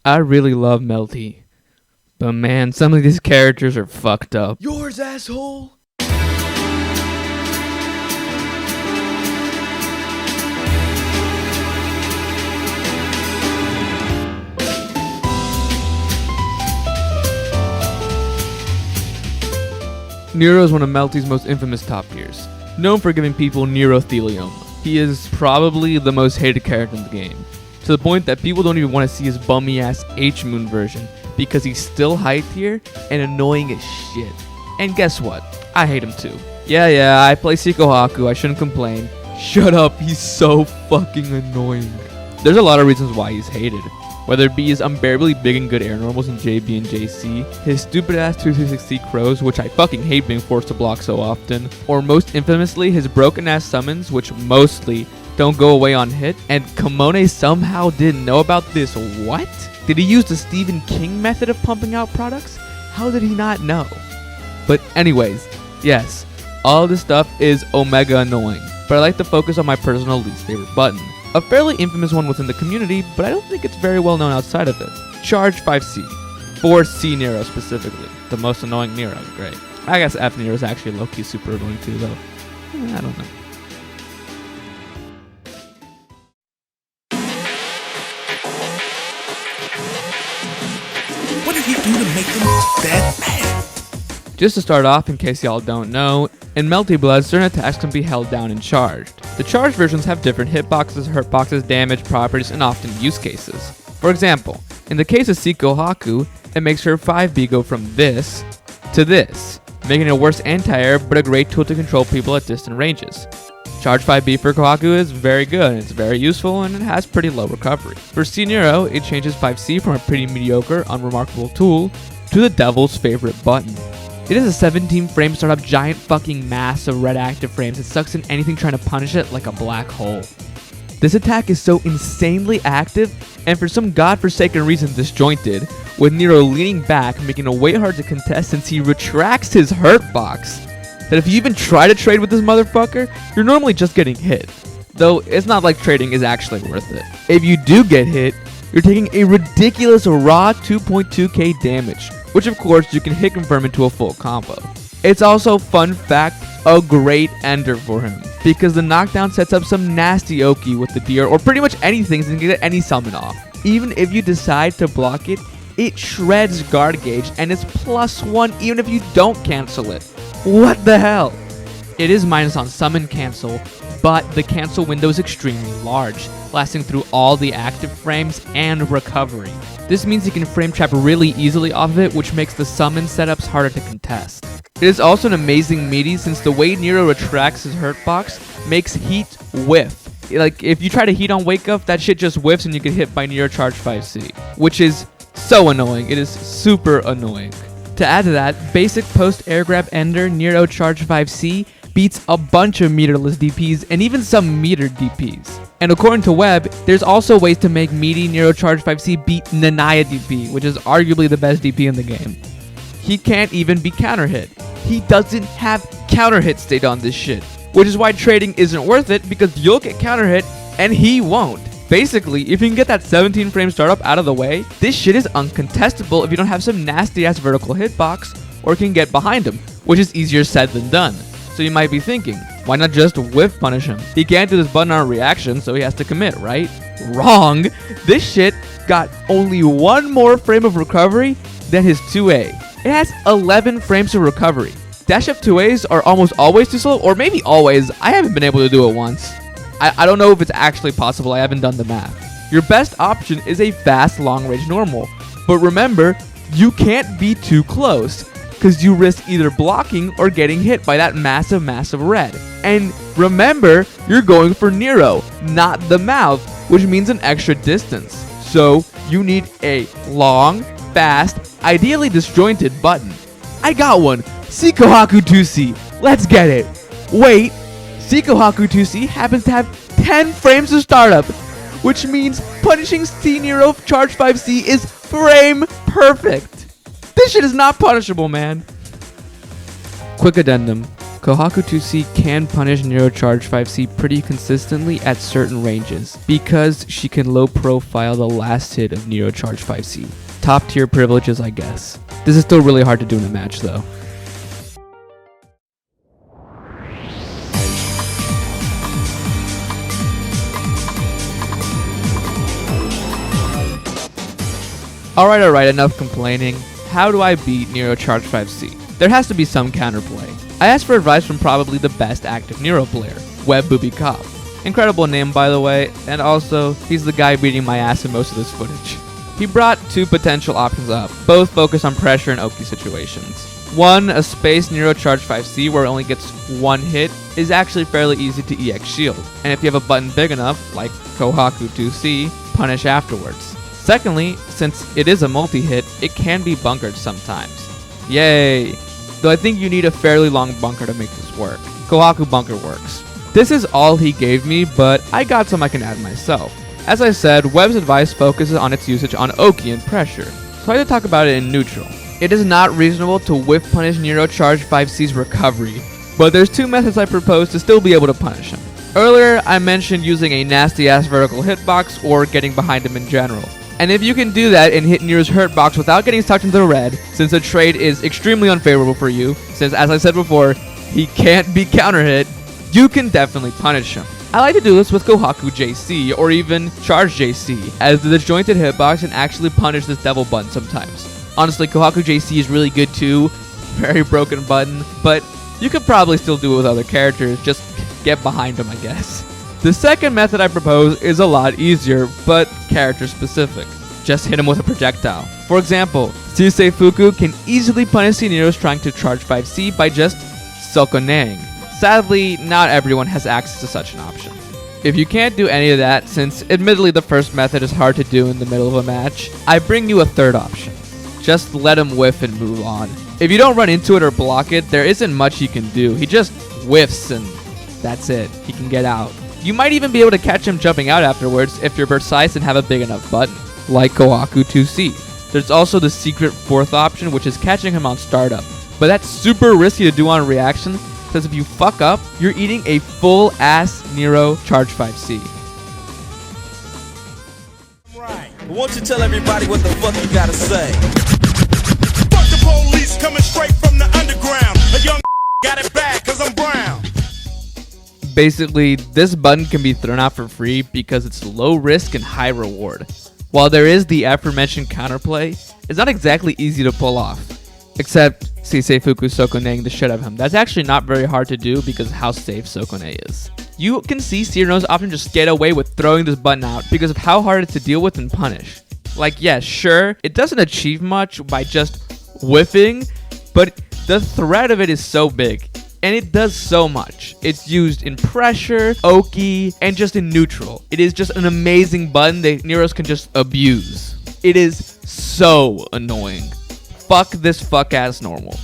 I really love Melty, but man, some of these characters are fucked up. Yours, asshole! Nero is one of Melty's most infamous top tiers, known for giving people neurothelioma. He is probably the most hated character in the game, to the point that people don't even want to see his bummy ass H-Moon version because he's still high tier and annoying as shit. And guess what? I hate him too. Yeah, I play Cikahaku, I shouldn't complain. Shut up, he's so fucking annoying. There's a lot of reasons why he's hated. Whether it be his unbearably big and good air normals in JB and JC, his stupid ass 2360 crows, which I fucking hate being forced to block so often, or most infamously his broken ass summons, which mostly don't go away on hit, and Kamone somehow didn't know about this. What? Did he use the Stephen King method of pumping out products? How did he not know? But anyways, yes, all this stuff is omega annoying, but I like to focus on my personal least favorite button. A fairly infamous one within the community, but I don't think it's very well known outside of it. Charge 5C. For C-Nero specifically. The most annoying Nero. Great. I guess F-Nero is actually low-key super annoying too, though. I don't know. What did he do to make them that mad? Just to start off, in case y'all don't know, in Melty Blood, certain attacks can be held down and charged. The charged versions have different hitboxes, hurtboxes, damage, properties, and often use cases. For example, in the case of Cikahaku, it makes her 5B go from this to this, making it a worse anti-air but a great tool to control people at distant ranges. Charge 5B for Kohaku is very good, it's very useful, and it has pretty low recovery. For C-Nero, it changes 5C from a pretty mediocre, unremarkable tool to the devil's favorite button. It is a 17 frame startup giant fucking mass of red active frames that sucks in anything trying to punish it like a black hole. This attack is so insanely active and for some godforsaken reason disjointed, with Nero leaning back making it way hard to contest since he retracts his hurt box, that if you even try to trade with this motherfucker, you're normally just getting hit. Though it's not like trading is actually worth it. If you do get hit, you're taking a ridiculous raw 2.2k damage, which of course you can hit confirm into a full combo. It's also, fun fact, a great ender for him, because the knockdown sets up some nasty Oki with the deer or pretty much anything and can get any summon off. Even if you decide to block it, it shreds guard gauge and it's +1 even if you don't cancel it. What the hell? It is minus on summon cancel, but the cancel window is extremely large, lasting through all the active frames and recovery. This means you can frame trap really easily off of it, which makes the summon setups harder to contest. It is also an amazing meaty since the way Nero retracts his hurt box makes heat whiff. Like, if you try to heat on wake up, that shit just whiffs and you get hit by Nero charge 5C, which is so annoying. It is super annoying. To add to that, basic post air grab ender Nero charge 5C beats a bunch of meterless DPs and even some metered DPs. And according to Web, there's also ways to make meaty Nero charge 5C beat N.W.A DP, which is arguably the best DP in the game. He can't even be counter hit. He doesn't have counter hit state on this shit, which is why trading isn't worth it because you'll get counter hit and he won't. Basically, if you can get that 17 frame startup out of the way, this shit is uncontestable if you don't have some nasty ass vertical hitbox or can get behind him, which is easier said than done. So you might be thinking, why not just whiff punish him? He can't do this button on reaction, so he has to commit, right? Wrong! This shit got only one more frame of recovery than his 2A. It has 11 frames of recovery. Dash up 2As are almost always too slow, or maybe always. I haven't been able to do it once. I don't know if it's actually possible, I haven't done the math. Your best option is a fast long range normal, but remember, you can't be too close, because you risk either blocking or getting hit by that massive red. And remember, you're going for Nero, not the mouth, which means an extra distance. So you need a long, fast, ideally disjointed button. I got one, Cikahaku 2C, let's get it. Wait, Cikahaku 2C happens to have 10 frames of startup, which means punishing C-Nero charge 5C is frame perfect. This shit is not punishable, man. Quick addendum. Kohaku 2C can punish Nero Charge 5C pretty consistently at certain ranges because she can low profile the last hit of Nero Charge 5C. Top tier privileges, I guess. This is still really hard to do in a match though. Alright, enough complaining. How do I beat Nero Charge 5C? There has to be some counterplay. I asked for advice from probably the best active Nero player, Web Booby Cop. Incredible name, by the way, and also, he's the guy beating my ass in most of this footage. He brought two potential options up, both focus on pressure and Oki situations. One, a space Nero Charge 5C where it only gets one hit, is actually fairly easy to EX shield, and if you have a button big enough, like Kohaku 2C, punish afterwards. Secondly, since it is a multi-hit, it can be bunkered sometimes. Yay! Though I think you need a fairly long bunker to make this work. Kohaku bunker works. This is all he gave me, but I got some I can add myself. As I said, Webb's advice focuses on its usage on Oki and pressure, so I had to talk about it in neutral. It is not reasonable to whiff punish Nero Charge 5C's recovery, but there's two methods I propose to still be able to punish him. Earlier, I mentioned using a nasty ass vertical hitbox or getting behind him in general. And if you can do that and hit Nero's hurt box without getting stuck into the red, since the trade is extremely unfavorable for you, since as I said before, he can't be counter hit, you can definitely punish him. I like to do this with Kohaku JC or even Charge JC, as the disjointed hitbox can actually punish this devil button sometimes. Honestly, Kohaku JC is really good too, very broken button, but you could probably still do it with other characters, just get behind him I guess. The second method I propose is a lot easier, but character specific. Just hit him with a projectile. For example, Fuku can easily punish C-Neros trying to charge 5C by just Sokoneing. Sadly, not everyone has access to such an option. If you can't do any of that, since admittedly the first method is hard to do in the middle of a match, I bring you a third option. Just let him whiff and move on. If you don't run into it or block it, there isn't much he can do. He just whiffs and that's it. He can get out. You might even be able to catch him jumping out afterwards if you're precise and have a big enough button, like Kohaku 2C. There's also the secret fourth option, which is catching him on startup, but that's super risky to do on reaction, because if you fuck up, you're eating a full ass Nero Charge 5C. Right. Won't you tell everybody what the fuck you gotta say? Fuck the police coming straight from the underground. A young got it bad cause I'm brown. Basically, this button can be thrown out for free because it's low risk and high reward. While there is the aforementioned counterplay, it's not exactly easy to pull off. Except Fuku Sokoneing the shit out of him. That's actually not very hard to do because of how safe Sokone is. You can see C-Neros often just get away with throwing this button out because of how hard it's to deal with and punish. Like, yeah, sure, it doesn't achieve much by just whiffing, but the threat of it is so big. And it does so much. It's used in pressure, Oki, and just in neutral. It is just an amazing button that Neros can just abuse. It is so annoying. Fuck this fuck ass normal.